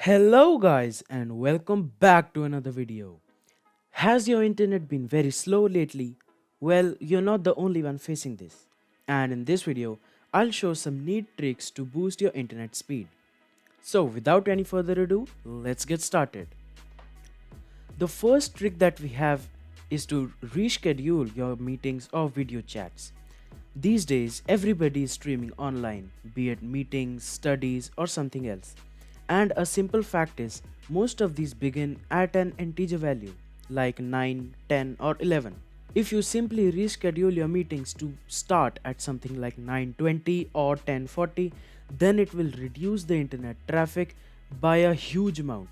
Hello guys and welcome back to another video. Has your internet been very slow lately? Well, you're not the only one facing this. And in this video, I'll show some neat tricks to boost your internet speed. So without any further ado, let's get started. The first trick that we have is to reschedule your meetings or video chats. These days, everybody is streaming online, be it meetings, studies, or something else. And a simple fact is, most of these begin at an integer value, like 9, 10, or 11. If you simply reschedule your meetings to start at something like 9:20 or 10:40, then it will reduce the internet traffic by a huge amount,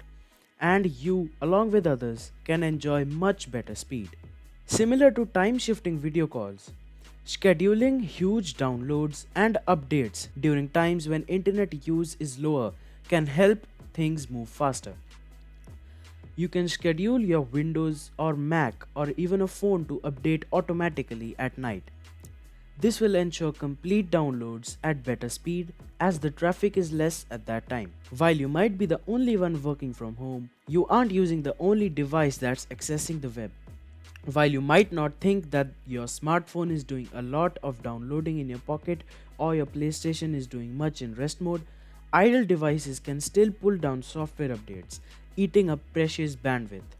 and you, along with others, can enjoy much better speed. Similar to time shifting video calls, scheduling huge downloads and updates during times when internet use is lower can help things move faster. You can schedule your Windows or Mac or even a phone to update automatically at night. This will ensure complete downloads at better speed as the traffic is less at that time. While you might be the only one working from home, you aren't using the only device that's accessing the web. While you might not think that your smartphone is doing a lot of downloading in your pocket or your PlayStation is doing much in rest mode, idle devices can still pull down software updates, eating up precious bandwidth.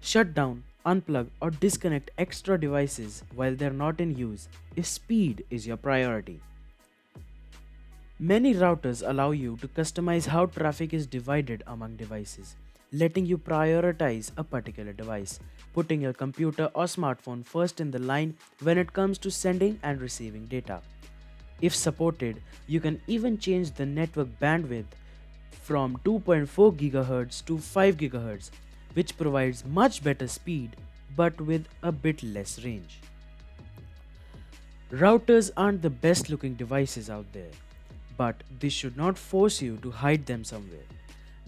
Shut down, unplug, or disconnect extra devices while they're not in use if speed is your priority. Many routers allow you to customize how traffic is divided among devices, letting you prioritize a particular device, putting your computer or smartphone first in the line when it comes to sending and receiving data. If supported, you can even change the network bandwidth from 2.4 GHz to 5 GHz, which provides much better speed but with a bit less range. Routers aren't the best looking devices out there, but this should not force you to hide them somewhere.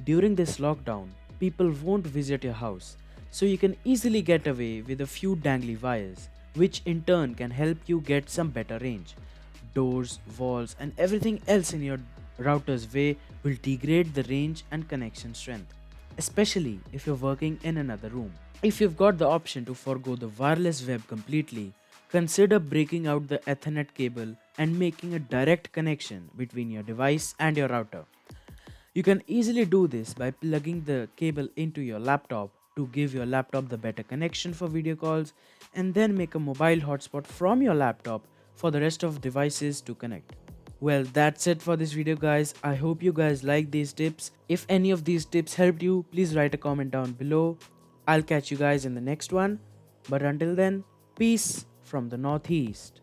During this lockdown, people won't visit your house, so you can easily get away with a few dangly wires, which in turn can help you get some better range. Doors, walls, and everything else in your router's way will degrade the range and connection strength, especially if you're working in another room. If you've got the option to forego the wireless web completely, consider breaking out the Ethernet cable and making a direct connection between your device and your router. You can easily do this by plugging the cable into your laptop to give your laptop the better connection for video calls, and then make a mobile hotspot from your laptop for the rest of devices to connect. Well, that's it for this video guys. I hope you guys like these tips. If any of these tips helped you, please write a comment down below. I'll catch you guys in the next one. But until then, peace from the Northeast.